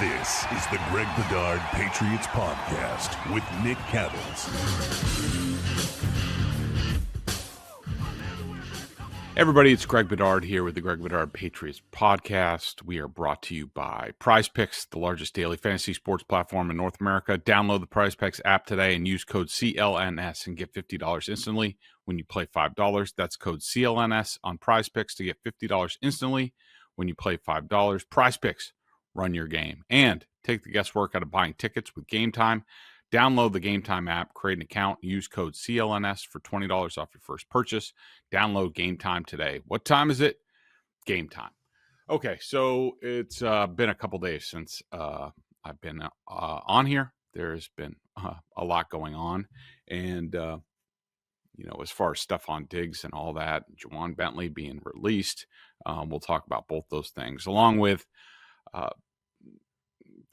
This is the Greg Bedard Patriots Podcast with Nick Cattles. Everybody, it's Greg Bedard here with the Greg Bedard Patriots Podcast. We are brought to you by Prizepicks, the largest daily fantasy sports platform in North America. Download the Prizepicks app today and use code CLNS and get $50 instantly when you play $5. That's code CLNS on Prizepicks to get $50 instantly when you play $5. Prizepicks, run your game. And take the guesswork out of buying tickets with Game Time. Download the Game Time app, create an account, use code CLNS for $20 off your first purchase. Download Game Time today. What time is it? Game time. Okay, so it's been a couple days since I've been on here. There's been a lot going on. And, as far as Stefon Diggs and all that, Ja'Whaun Bentley being released, we'll talk about both those things, along with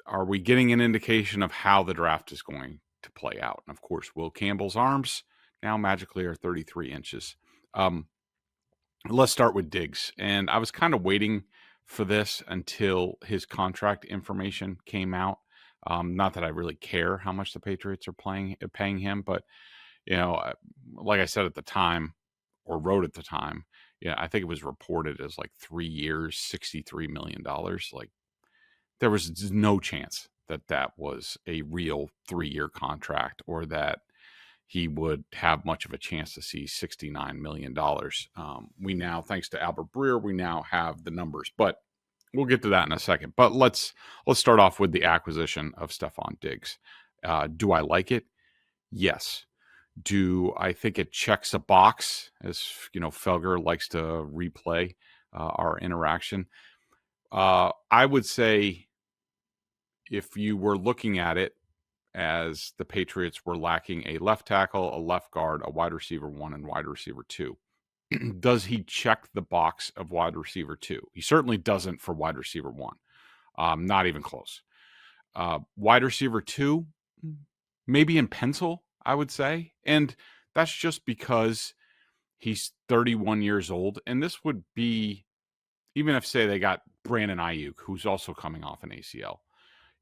are we getting an indication of how the draft is going to play out? And of course, Will Campbell's arms now magically are 33 inches. Let's start with Diggs. And I was kind of waiting for this until his contract information came out. Not that I really care how much the Patriots are paying him, but, like I said at the time, or wrote at the time, I think it was reported as like 3 years, $63 million. Like, there was no chance that that was a real 3-year contract or that he would have much of a chance to see $69 million. We now, thanks to Albert Breer, we now have the numbers, but we'll get to that in a second. But let's start off with the acquisition of Stefon Diggs. Do I like it? Yes. Do I think it checks a box, as Felger likes to replay our interaction? I would say, if you were looking at it as the Patriots were lacking a left tackle, a left guard, a wide receiver 1, and wide receiver 2, does he check the box of wide receiver 2? He certainly doesn't for wide receiver 1. Not even close. Wide receiver 2, maybe in pencil, I would say. And that's just because he's 31 years old. And this would be, even if, say, they got Brandon Ayuk, who's also coming off an ACL.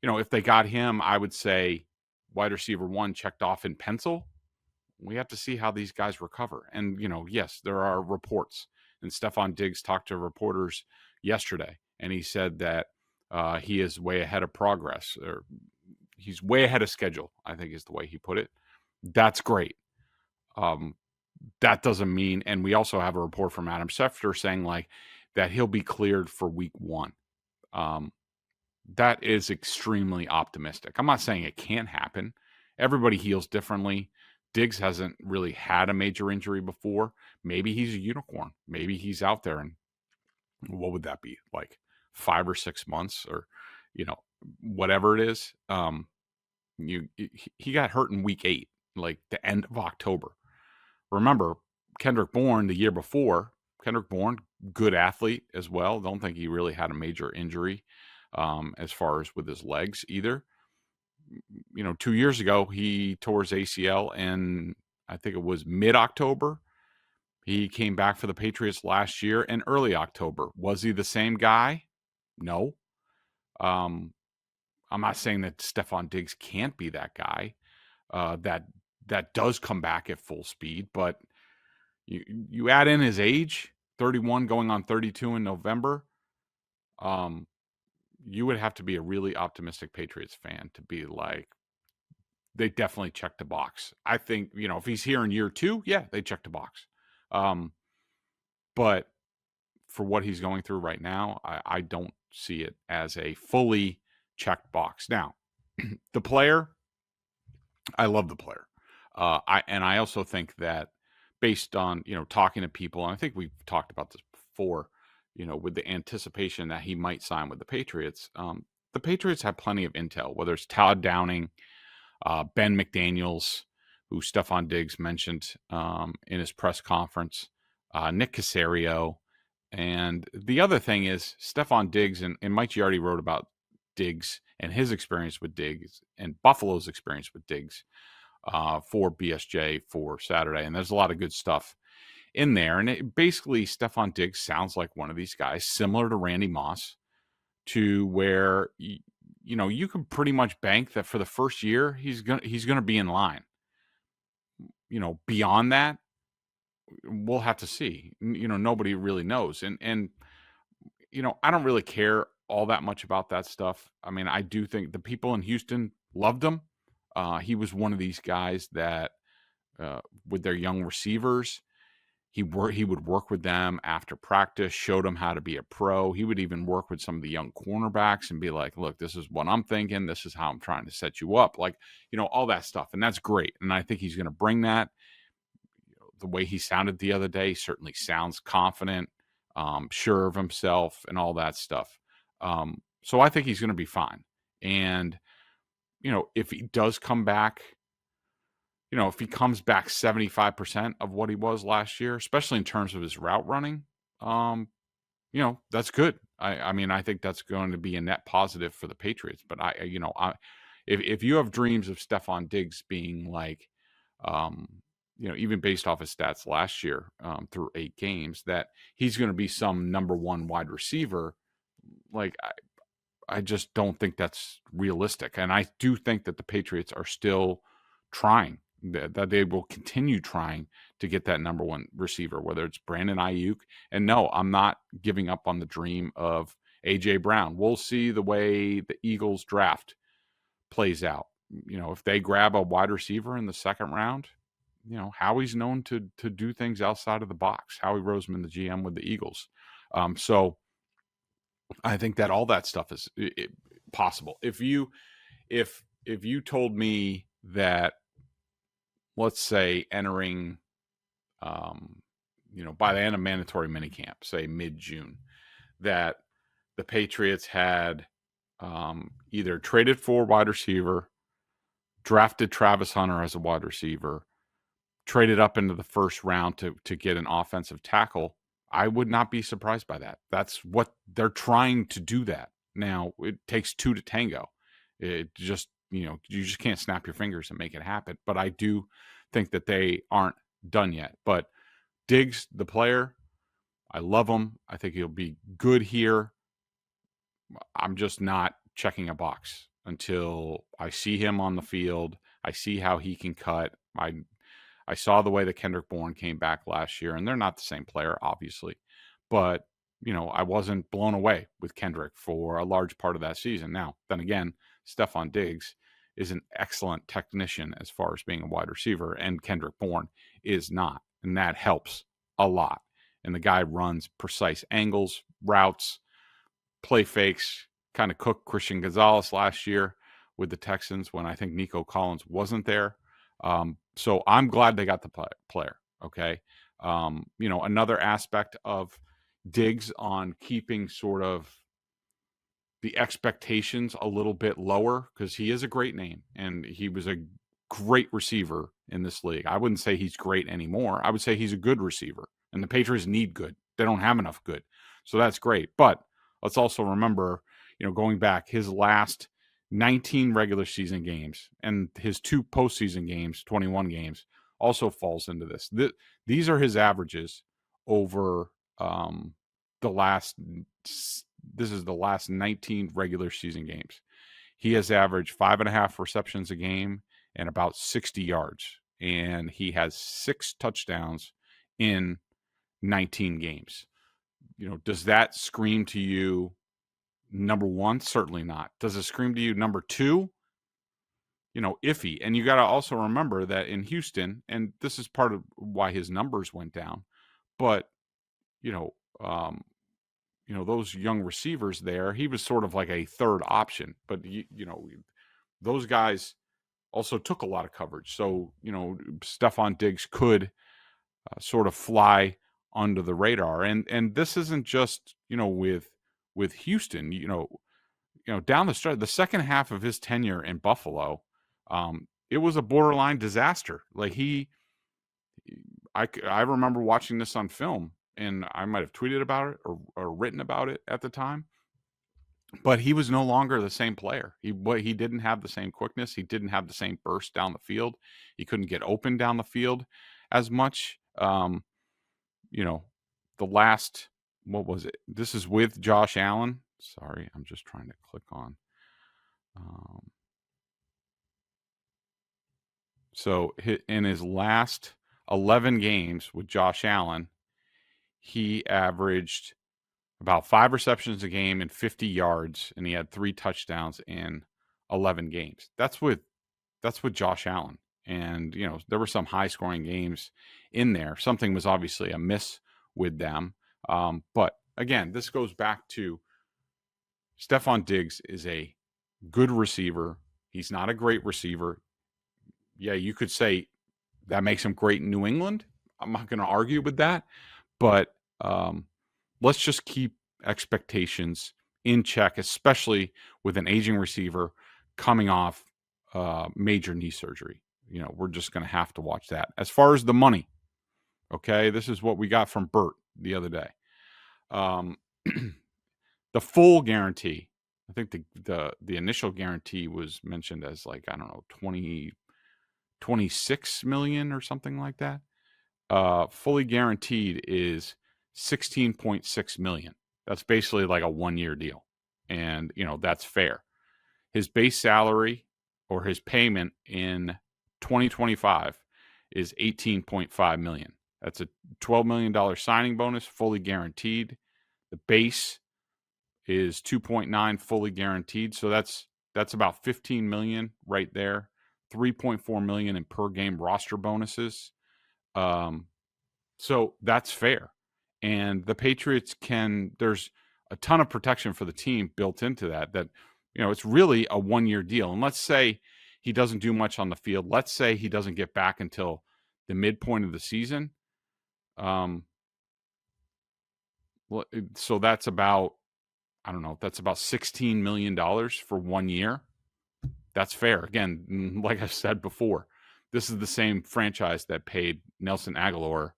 If they got him, I would say wide receiver 1 checked off in pencil. We have to see how these guys recover. And, yes, there are reports. And Stefon Diggs talked to reporters yesterday, and he said that he is way ahead of progress, or he's way ahead of schedule, I think is the way he put it. That's great. That doesn't mean, and we also have a report from Adam Schefter saying that he'll be cleared for week 1. That is extremely optimistic. I'm not saying it can't happen. Everybody heals differently. Diggs hasn't really had a major injury before. Maybe he's a unicorn. Maybe he's out there, and what would that be, like 5 or 6 months, or whatever it is. He got hurt in week 8, like the end of October. Remember, Kendrick Bourne the year before. Kendrick Bourne, good athlete as well. Don't think he really had a major injury as far as with his legs either. 2 years ago, he tore his ACL, and I think it was mid-October. He came back for the Patriots last year in early October. Was he the same guy? No. I'm not saying that Stefon Diggs can't be that guy that does come back at full speed, but you add in his age, 31 going on 32 in November, you would have to be a really optimistic Patriots fan to be like, they definitely checked the box. I think, if he's here in year 2, yeah, they checked the box. But for what he's going through right now, I don't see it as a fully checked box. Now, the player, I love the player. I also think that based on, talking to people, and I think we've talked about this before, with the anticipation that he might sign with the Patriots have plenty of intel, whether it's Todd Downing, Ben McDaniels, who Stefon Diggs mentioned in his press conference, Nick Caserio. And the other thing is Stefon Diggs, and Mike Giardi wrote about Diggs and his experience with Diggs and Buffalo's experience with Diggs for BSJ for Saturday. And there's a lot of good stuff in there. And basically, Stefon Diggs sounds like one of these guys, similar to Randy Moss, to where, you can pretty much bank that for the first year he's gonna be in line. Beyond that, we'll have to see. Nobody really knows, and I don't really care all that much about that stuff. I mean, I do think the people in Houston loved him. He was one of these guys that, with their young receivers, he would work with them after practice, showed them how to be a pro. He would even work with some of the young cornerbacks and be like, look, this is what I'm thinking. This is how I'm trying to set you up. Like, all that stuff. And that's great. And I think he's going to bring that. The way he sounded the other day certainly sounds confident, sure of himself and all that stuff. So I think he's going to be fine. And, if he does come back, if he comes back 75% of what he was last year, especially in terms of his route running, that's good. I mean, I think that's going to be a net positive for the Patriots. But if you have dreams of Stefon Diggs being like, even based off his stats last year, through 8 games, that he's going to be some number 1 wide receiver, like I just don't think that's realistic. And I do think that the Patriots are still trying, that they will continue trying to get that number 1 receiver, whether it's Brandon Ayuk. And no, I'm not giving up on the dream of A.J. Brown. We'll see the way the Eagles draft plays out. If they grab a wide receiver in the second round, Howie's known to do things outside of the box. Howie Roseman, the GM with the Eagles. So I think that all that stuff is possible. If you told me that, let's say, entering, by the end of mandatory minicamp, say mid-June, that the Patriots had either traded for wide receiver, drafted Travis Hunter as a wide receiver, traded up into the first round to get an offensive tackle, I would not be surprised by that. That's what they're trying to do. That now it takes 2 to tango. It just, you just can't snap your fingers and make it happen. But I do think that they aren't done yet. But Diggs, the player, I love him. I think he'll be good here. I'm just not checking a box until I see him on the field. I see how he can cut. I saw the way that Kendrick Bourne came back last year, and they're not the same player, obviously. But, I wasn't blown away with Kendrick for a large part of that season. Now, then again, Stefon Diggs is an excellent technician as far as being a wide receiver, and Kendrick Bourne is not. And that helps a lot. And the guy runs precise angles, routes, play fakes, kind of cooked Christian Gonzalez last year with the Texans when I think Nico Collins wasn't there. So I'm glad they got the player. Okay. Another aspect of Diggs on keeping sort of the expectations a little bit lower, because he is a great name and he was a great receiver in this league. I wouldn't say he's great anymore. I would say he's a good receiver, and the Patriots need good. They don't have enough good. So that's great. But let's also remember, going back, his last 19 regular season games and his 2 postseason games, 21 games, also falls into this. These are his averages over the last 19 regular season games. He has averaged 5.5 receptions a game and about 60 yards. And he has 6 touchdowns in 19 games. Does that scream to you number 1? Certainly not. Does it scream to you number 2? Iffy. And you got to also remember that in Houston, and this is part of why his numbers went down, but, those young receivers there, he was sort of like a third option, but, those guys also took a lot of coverage. So, Stefon Diggs could sort of fly under the radar. And this isn't just, with Houston, down the stretch, the second half of his tenure in Buffalo, it was a borderline disaster. Like I remember watching this on film, and I might have tweeted about it or written about it at the time, but he was no longer the same player. He didn't have the same quickness. He didn't have the same burst down the field. He couldn't get open down the field as much. The last, what was it? This is with Josh Allen. Sorry, I'm just trying to click on So in his last 11 games with Josh Allen, he averaged about 5 receptions a game and 50 yards, and he had 3 touchdowns in 11 games. That's with Josh Allen. And, there were some high-scoring games in there. Something was obviously amiss with them. But, again, this goes back to Stefon Diggs is a good receiver. He's not a great receiver. Yeah, you could say that makes him great in New England. I'm not going to argue with that. But let's just keep expectations in check, especially with an aging receiver coming off major knee surgery. We're just going to have to watch that. As far as the money, okay, this is what we got from Bilt the other day. The full guarantee, I think the initial guarantee was mentioned as 26 million or something like that. Fully guaranteed is 16.6 million. That's basically like a 1-year deal. And, that's fair. His base salary or his payment in 2025 is 18.5 million. That's a $12 million signing bonus, fully guaranteed. The base is 2.9 fully guaranteed. So that's about 15 million right there. 3.4 million in per game roster bonuses. So that's fair. And the Patriots there's a ton of protection for the team built into that, it's really a 1-year deal. And let's say he doesn't do much on the field. Let's say he doesn't get back until the midpoint of the season. So that's about, that's about $16 million for 1 year. That's fair. Again, like I said before, this is the same franchise that paid Nelson Aguilar, I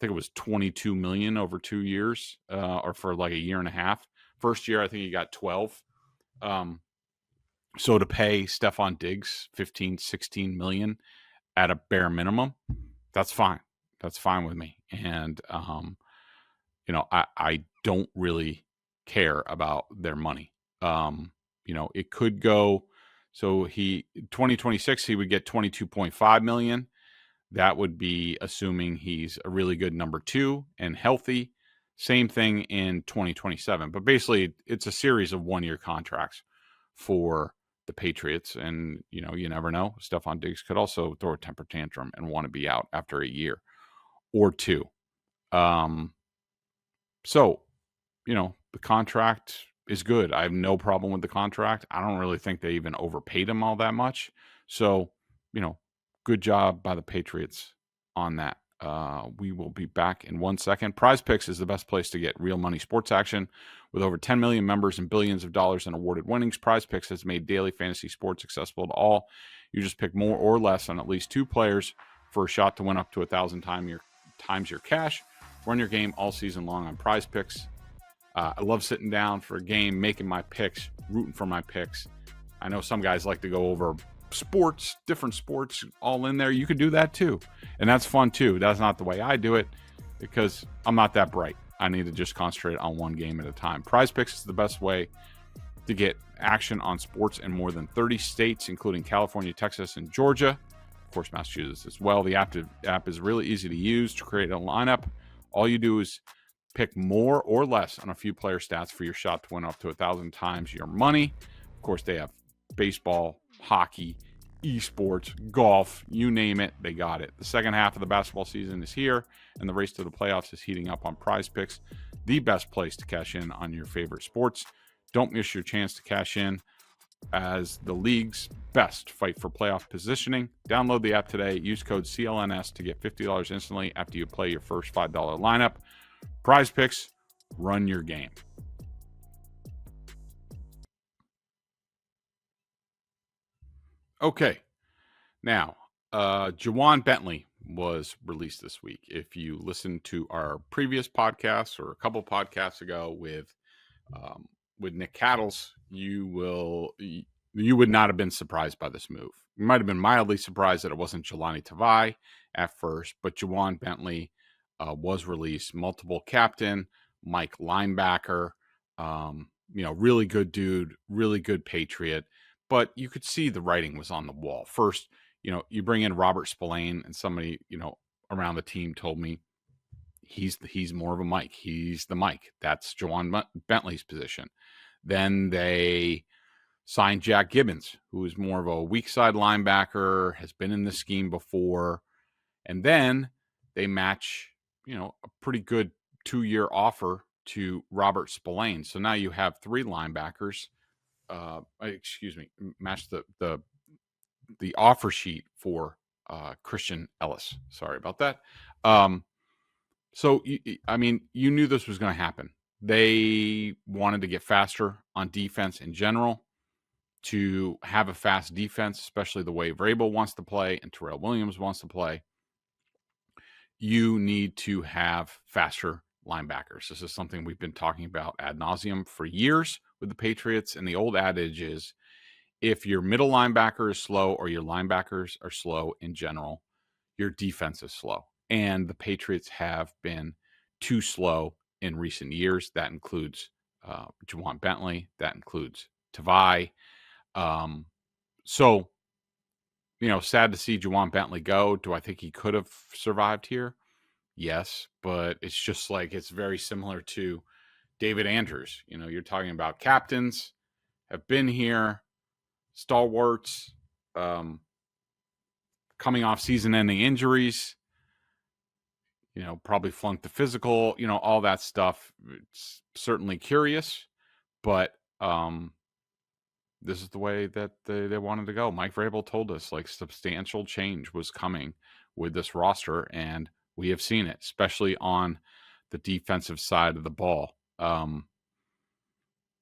think it was $22 million over 2 years, or for like a year and a half. First year, I think he got 12. So to pay Stefon Diggs 15, 16 million at a bare minimum, that's fine. That's fine with me. And, I don't really care about their money. It could go, so 2026, he would get 22.5 million. That would be assuming he's a really good number 2 and healthy. Same thing in 2027. But basically, it's a series of 1-year contracts for the Patriots. And, you never know. Stefon Diggs could also throw a temper tantrum and want to be out after a year or 2. So, the contract is good. I have no problem with the contract. I don't really think they even overpaid him all that much. So, good job by the Patriots on that. We will be back in 1 second. Prizepicks is the best place to get real money sports action. With over 10 million members and billions of dollars in awarded winnings, Prizepicks has made daily fantasy sports accessible to all. You just pick more or less on at least 2 players for a shot to win up to 1,000 times your cash. Run your game all season long on Prizepicks. I love sitting down for a game, making my picks, rooting for my picks. I know some guys like to go over sports, different sports all in there. You could do that too. And that's fun too. That's not the way I do it because I'm not that bright. I need to just concentrate on one game at a time. Prizepicks is the best way to get action on sports in more than 30 states, including California, Texas, and Georgia. Of course, Massachusetts as well. The app is really easy to use to create a lineup. All you do is pick more or less on a few player stats for your shot to win up to 1,000 times your money. Of course, they have baseball, hockey, esports, golf, you name it, they got it. The second half of the basketball season is here, and the race to the playoffs is heating up on Prizepicks, the best place to cash in on your favorite sports. Don't miss your chance to cash in as the league's best fight for playoff positioning. Download the app today. Use code CLNS to get $50 instantly after you play your first $5 lineup. Prizepicks, run your game. Okay, now, Ja'Whaun Bentley was released this week. If you listened to our previous podcast or a couple podcasts ago with Nick Cattles, you would not have been surprised by this move. You might have been mildly surprised that it wasn't Jelani Tavai at first, but Ja'Whaun Bentley was released. Multiple captain, Mike linebacker, really good dude, really good Patriot. but you could see the writing was on the wall. First, you bring in Robert Spillane, and somebody, around the team told me he's more of a Mike. He's the Mike. That's Ja'Whaun Bentley's position. Then they signed Jack Gibbons, who is more of a weak side linebacker, has been in the scheme before. And then they match, a pretty good 2-year offer to Robert Spillane. So now you have 3 linebackers. Match the offer sheet for Christian Ellis. Sorry about that. So, you knew this was going to happen. They wanted to get faster on defense in general, to have a fast defense, especially the way Vrabel wants to play and Terrell Williams wants to play. You need to have faster linebackers. This is something we've been talking about ad nauseum for years with the Patriots. And the old adage is, if your middle linebacker is slow or your linebackers are slow in general, your defense is slow. And the Patriots have been too slow in recent years. That includes Ja'Whaun Bentley. That includes Tavai. So, sad to see Ja'Whaun Bentley go. Do I think he could have survived here? Yes, but it's just like, it's very similar to David Andrews. You're talking about captains, have been here, stalwarts, coming off season-ending injuries, probably flunked the physical, all that stuff. It's certainly curious, but this is the way that they wanted to go. Mike Vrabel told us, substantial change was coming with this roster, and we have seen it, especially on the defensive side of the ball.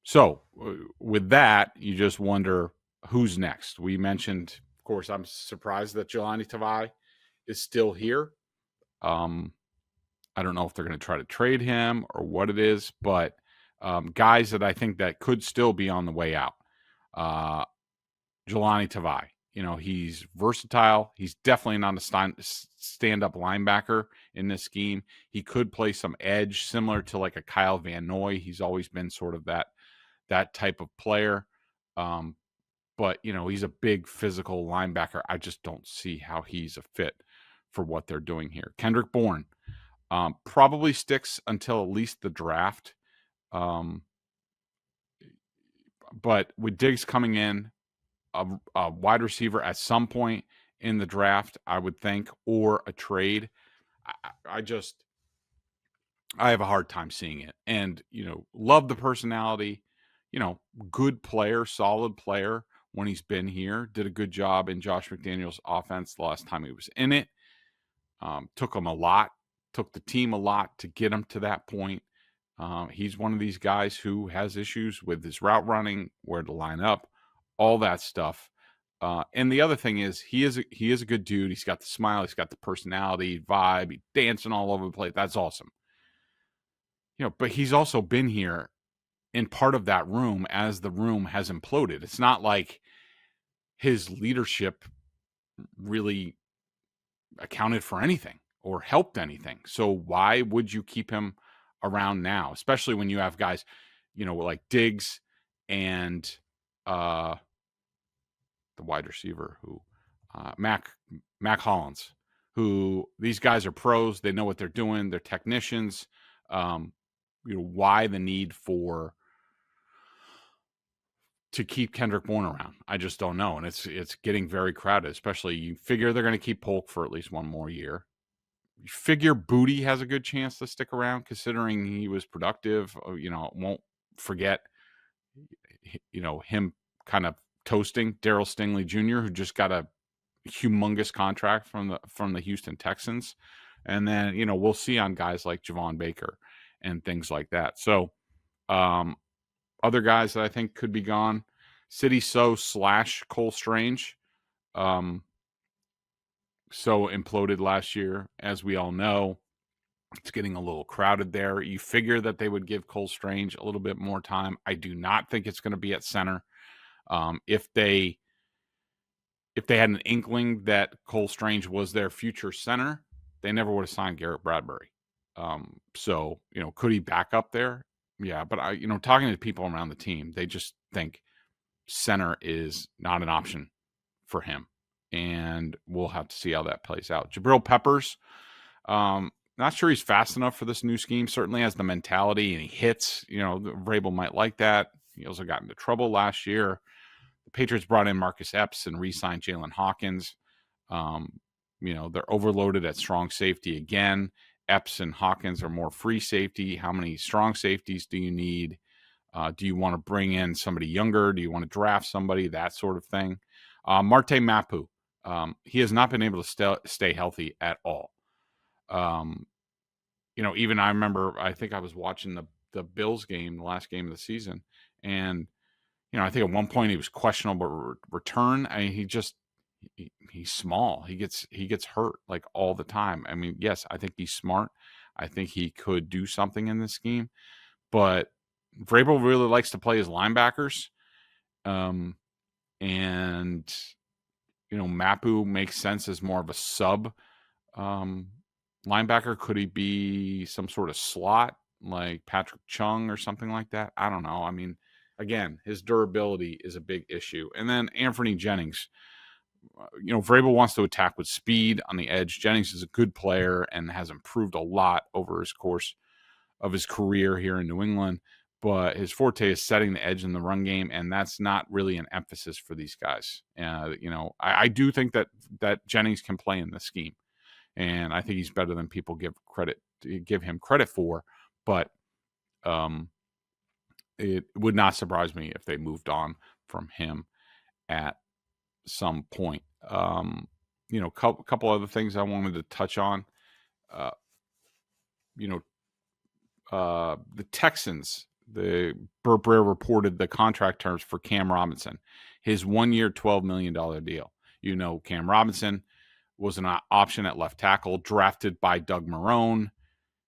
So with that, you just wonder who's next. We mentioned, of course, I'm surprised that Jahlani Tavai is still here. I don't know if they're going to try to trade him or what it is, but guys that I think that could still be on the way out. Jahlani Tavai, he's versatile. He's definitely not a stand-up linebacker in this scheme. He could play some edge, similar to like a Kyle Van Noy. He's always been sort of that type of player. But, he's a big physical linebacker. I just don't see how he's a fit for what they're doing here. Kendrick Bourne probably sticks until at least the draft. But with Diggs coming in, a wide receiver at some point in the draft, I would think, or a trade, I have a hard time seeing it. And, love the personality, good player, solid player when he's been here. Did a good job in Josh McDaniels' offense the last time he was in it. Took the team a lot to get him to that point. He's one of these guys who has issues with his route running, where to line up, all that stuff. And the other thing is, he is a good dude. He's got the smile. He's got the personality, vibe. He's dancing all over the place. That's awesome. But he's also been here in part of that room as the room has imploded. It's not like his leadership really accounted for anything or helped anything. So why would you keep him around now, especially when you have guys, like Diggs and the wide receiver who Mac Hollins, who these guys are pros. They know what they're doing. They're technicians. Why the need to keep Kendrick Bourne around? I just don't know. And it's getting very crowded, especially you figure they're going to keep Polk for at least one more year. You figure Booty has a good chance to stick around, considering he was productive. Won't forget, him kind of toasting Darryl Stingley Jr., who just got a humongous contract from the Houston Texans. And then, we'll see on guys like Javon Baker and things like that. So, other guys that I think could be gone, City So / Cole Strange. So imploded last year, as we all know. It's getting a little crowded there. You figure that they would give Cole Strange a little bit more time. I do not think it's going to be at center. If they had an inkling that Cole Strange was their future center, they never would have signed Garrett Bradbury. So, could he back up there? Yeah, but talking to people around the team, they just think center is not an option for him. And we'll have to see how that plays out. Jabril Peppers, not sure he's fast enough for this new scheme. Certainly has the mentality, and he hits. Vrabel might like that. He also got into trouble last year. The Patriots brought in Marcus Epps and re-signed Jalen Hawkins. They're overloaded at strong safety again. Epps and Hawkins are more free safety. How many strong safeties do you need? Do you want to bring in somebody younger? Do you want to draft somebody? That sort of thing. Marte Mapu, he has not been able to stay healthy at all. Even I remember, I think I was watching the Bills game, the last game of the season, and I think at one point he was questionable return. I mean, he's small. He gets hurt like all the time. I mean, yes, I think he's smart. I think he could do something in this scheme, but Vrabel really likes to play his linebackers. Mapu makes sense as more of a sub linebacker. Could he be some sort of slot like Patrick Chung or something like that? I don't know. I mean, again, his durability is a big issue. And then Anthony Jennings. Vrabel wants to attack with speed on the edge. Jennings is a good player and has improved a lot over his course of his career here in New England, but his forte is setting the edge in the run game, and that's not really an emphasis for these guys. I do think that Jennings can play in this scheme, and I think he's better than people give him credit for, but it would not surprise me if they moved on from him at some point. Couple other things I wanted to touch on. The Texans, the Burt Breer reported the contract terms for Cam Robinson, his 1 year, $12 million deal. Cam Robinson was an option at left tackle, drafted by Doug Marrone.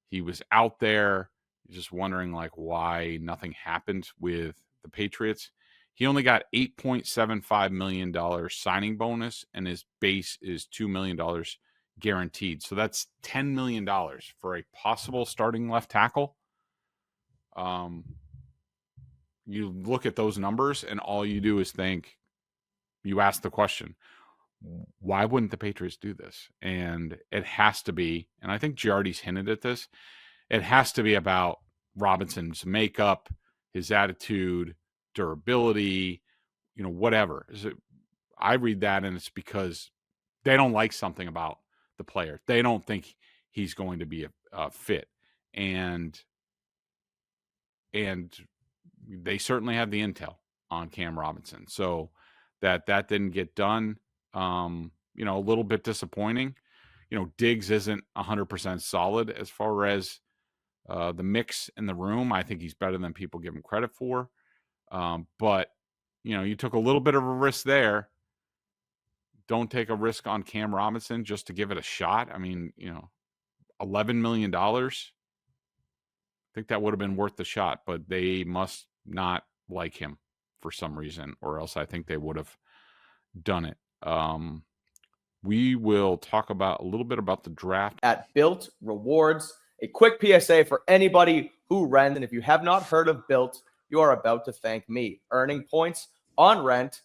He was out there. Just wondering why nothing happened with the Patriots. He only got $8.75 million signing bonus, and his base is $2 million guaranteed. So that's $10 million for a possible starting left tackle. You look at those numbers, and all you do is you ask the question, why wouldn't the Patriots do this? And it has to be, and I think Giardi's hinted at this, it has to be about Robinson's makeup, his attitude, durability, whatever. I read that, and it's because they don't like something about the player. They don't think he's going to be a fit. And they certainly have the intel on Cam Robinson. So that didn't get done. A little bit disappointing. Diggs isn't 100% solid as far as the mix in the room. I think he's better than people give him credit for. But you took a little bit of a risk there. Don't take a risk on Cam Robinson just to give it a shot. I mean, $11 million. I think that would have been worth the shot, but they must not like him for some reason, or else I think they would have done it. We will talk a little bit about the draft. At Bilt Rewards, a quick PSA for anybody who rents, and if you have not heard of Bilt, you are about to thank me. Earning points on rent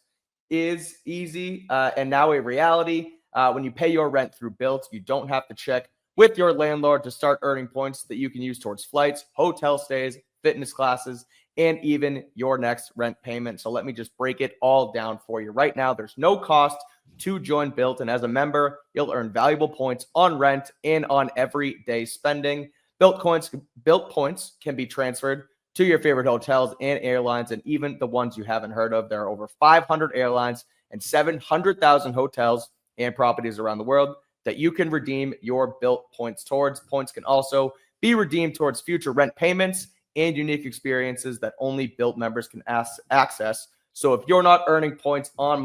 is easy and now a reality. When you pay your rent through Bilt, you don't have to check with your landlord to start earning points that you can use towards flights, hotel stays, fitness classes, and even your next rent payment. So let me just break it all down for you. Right now, there's no cost to join Bilt, and as a member, you'll earn valuable points on rent and on everyday spending. Bilt points can be transferred to your favorite hotels and airlines, and even the ones you haven't heard of. There are over 500 airlines and 700,000 hotels and properties around the world that you can redeem your Bilt points towards. Points can also be redeemed towards future rent payments and unique experiences that only Bilt members can access. So if you're not earning points on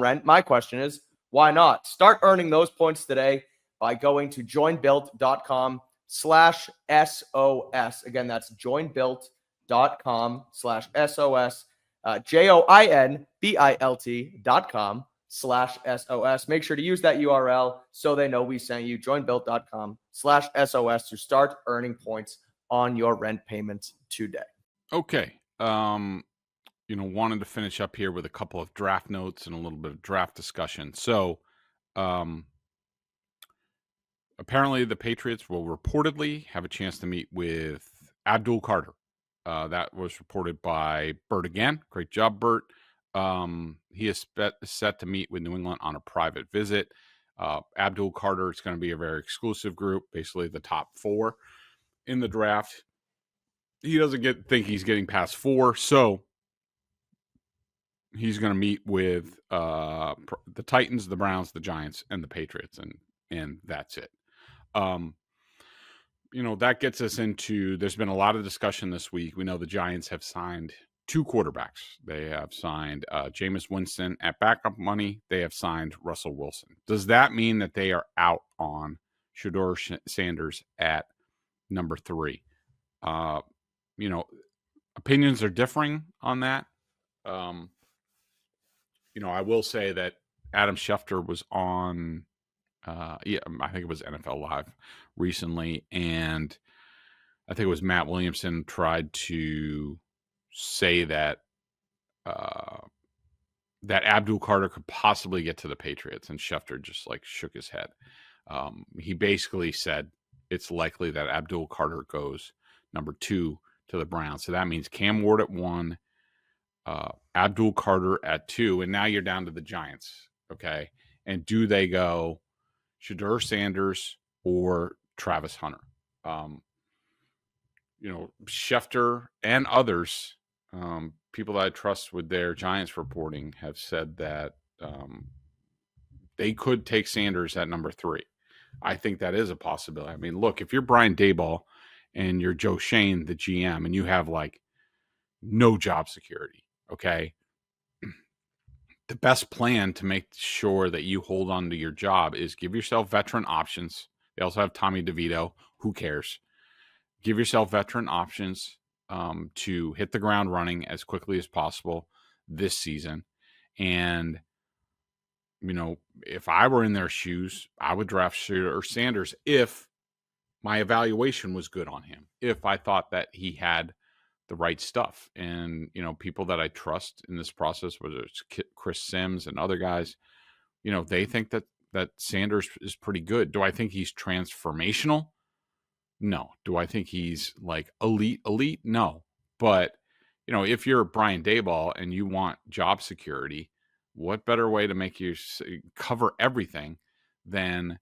rent, my question is, why not? Start earning those points today by going to joinbilt.com/SOS. Again, that's joinbilt.com/SOS. joinbilt.com/SOS. Make sure to use that URL so they know we sent you. Joinbilt.com/SOS to start earning points on your rent payments today. Okay. wanted to finish up here with a couple of draft notes and a little bit of draft discussion. So, apparently the Patriots will reportedly have a chance to meet with Abdul Carter. That was reported by Bert again. Great job, Bert. He is set to meet with New England on a private visit. Abdul Carter is going to be a very exclusive group, basically the top 4 in the draft. He doesn't think he's getting past 4, so he's going to meet with the Titans, the Browns, the Giants, and the Patriots, and that's it. That gets us into, there's been a lot of discussion this week. We know the Giants have signed 2 quarterbacks. They have signed Jameis Winston at backup money. They have signed Russell Wilson. Does that mean that they are out on Shedeur Sanders at number 3? Opinions are differing on that. I will say that Adam Schefter was on, I think it was NFL Live recently, and I think it was Matt Williamson tried to say that that Abdul Carter could possibly get to the Patriots, and Schefter just shook his head. He basically said it's likely that Abdul Carter goes number 2 to the Browns. So that means Cam Ward at 1, Abdul Carter at 2, and now you're down to the Giants. Okay. And do they go Shedeur Sanders or Travis Hunter? Schefter and others, people that I trust with their Giants reporting, have said that they could take Sanders at number 3. I think that is a possibility. I mean, look, if you're Brian Daboll and you're Joe Shane, the GM, and you have no job security, okay, the best plan to make sure that you hold on to your job is give yourself veteran options. They also have Tommy DeVito. Who cares? Give yourself veteran options to hit the ground running as quickly as possible this season. And, if I were in their shoes, I would draft Shedeur Sanders if my evaluation was good on him, if I thought that he had the right stuff. And, people that I trust in this process, whether it's Chris Sims and other guys, they think that Sanders is pretty good. Do I think he's transformational? No. Do I think he's elite? No. But, if you're Brian Daboll and you want job security, what better way to make you cover everything than,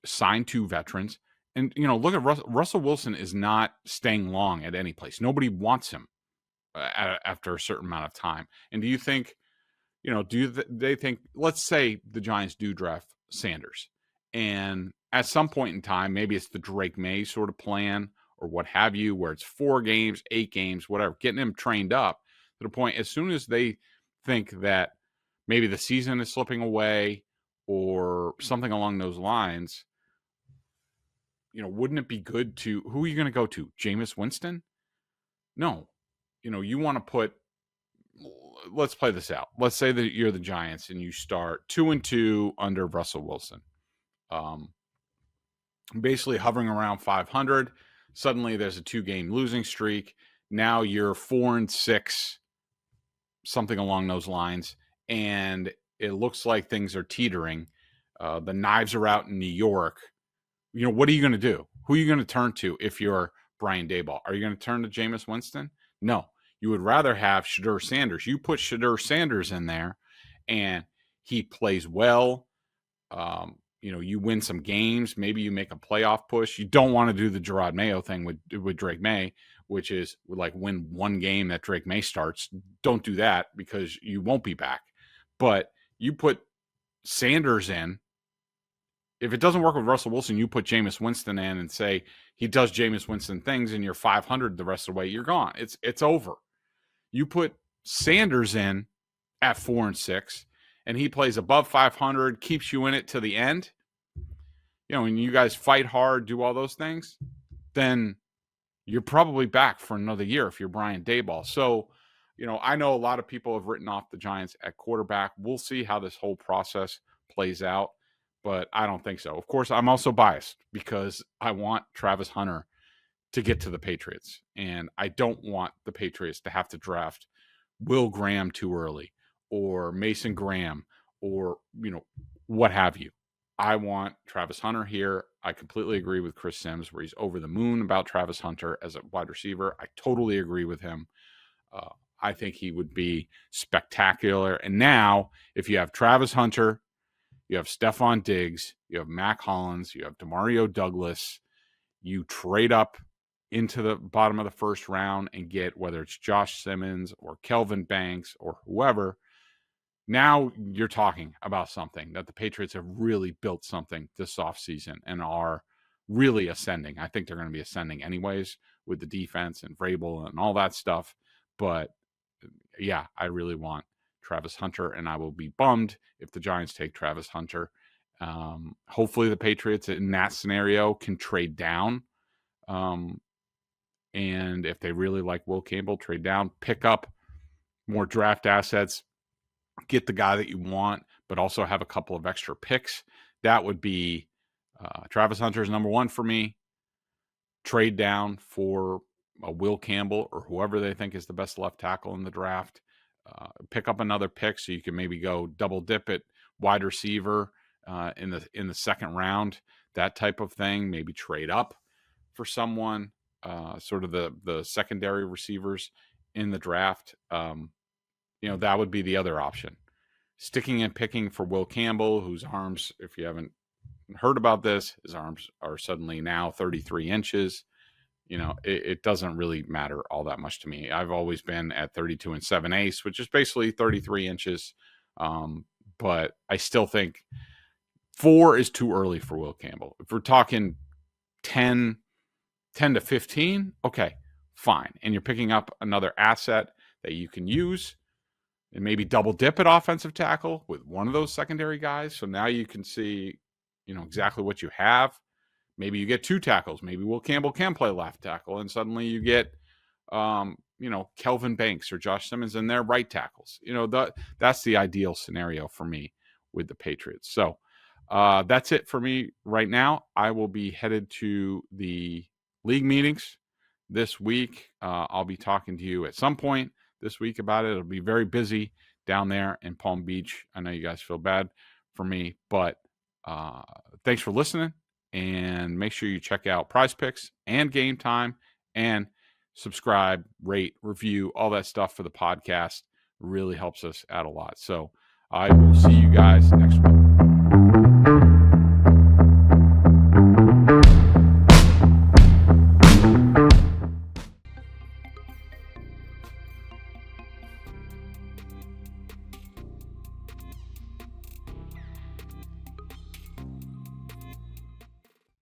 sign 2 veterans? And, look at Russell Wilson is not staying long at any place. Nobody wants him after a certain amount of time. And do you think, they think, let's say the Giants do draft Sanders, and at some point in time, maybe it's the Drake May sort of plan or what have you, where it's 4 games, 8 games, whatever, getting him trained up to the point, as soon as they think that maybe the season is slipping away or something along those lines, wouldn't it be good to, who are you going to go to? Jameis Winston? No. You want to put, let's play this out. Let's say that you're the Giants and you start 2-2 under Russell Wilson. Basically hovering around 500. Suddenly there's a 2-game losing streak. Now you're 4-6, something along those lines. And it looks like things are teetering. The knives are out in New York. What are you going to do? Who are you going to turn to if you're Brian Daboll? Are you going to turn to Jameis Winston? No. You would rather have Shedeur Sanders. You put Shedeur Sanders in there, and he plays well. You win some games. Maybe you make a playoff push. You don't want to do the Gerard Mayo thing with Drake May, which is win 1 game that Drake May starts. Don't do that because you won't be back. But you put Sanders in. If it doesn't work with Russell Wilson, you put Jameis Winston in and say he does Jameis Winston things, and you're 500 the rest of the way. You're gone. It's over. You put Sanders in at 4-6, and he plays above 500, keeps you in it to the end, and you guys fight hard, do all those things, then you're probably back for another year if you're Brian Daboll. So, I know a lot of people have written off the Giants at quarterback. We'll see how this whole process plays out, but I don't think so. Of course, I'm also biased because I want Travis Hunter to get to the Patriots, and I don't want the Patriots to have to draft Will Graham too early, or Mason Graham, or, what have you. I want Travis Hunter here. I completely agree with Chris Sims where he's over the moon about Travis Hunter as a wide receiver. I totally agree with him. I think he would be spectacular. And now, if you have Travis Hunter, you have Stefon Diggs, you have Mac Hollins, you have Demario Douglas, you trade up into the bottom of the first round and get, whether it's Josh Simmons or Kelvin Banks or whoever, now you're talking about something that the Patriots have really built something this offseason and are really ascending. I think they're going to be ascending anyways with the defense and Vrabel and all that stuff. But yeah, I really want Travis Hunter, and I will be bummed if the Giants take Travis Hunter. Hopefully the Patriots in that scenario can trade down. And if they really like Will Campbell, trade down, pick up more draft assets, get the guy that you want, but also have a couple of extra picks. That would be Travis Hunter is number one for me. Trade down for a Will Campbell or whoever they think is the best left tackle in the draft. Pick up another pick so you can maybe go double dip at wide receiver in the second round, that type of thing. Maybe trade up for someone, sort of the secondary receivers in the draft. That would be the other option. Sticking and picking for Will Campbell, whose arms, if you haven't heard about this, his arms are suddenly now 33 inches. It doesn't really matter all that much to me. I've always been at 32 and 7/8, which is basically 33 inches. But I still think 4 is too early for Will Campbell. If we're talking 10 to 15, okay, fine. And you're picking up another asset that you can use and maybe double dip at offensive tackle with one of those secondary guys. So now you can see, exactly what you have. Maybe you get 2 tackles. Maybe Will Campbell can play left tackle, and suddenly you get, Kelvin Banks or Josh Simmons in their right tackles. That's the ideal scenario for me with the Patriots. So that's it for me right now. I will be headed to the league meetings this week. I'll be talking to you at some point this week about it. It'll be very busy down there in Palm Beach. I know you guys feel bad for me, but thanks for listening. And make sure you check out Prizepicks and Game Time and subscribe, rate, review, all that stuff for the podcast. Really helps us out a lot. So I will see you guys next week.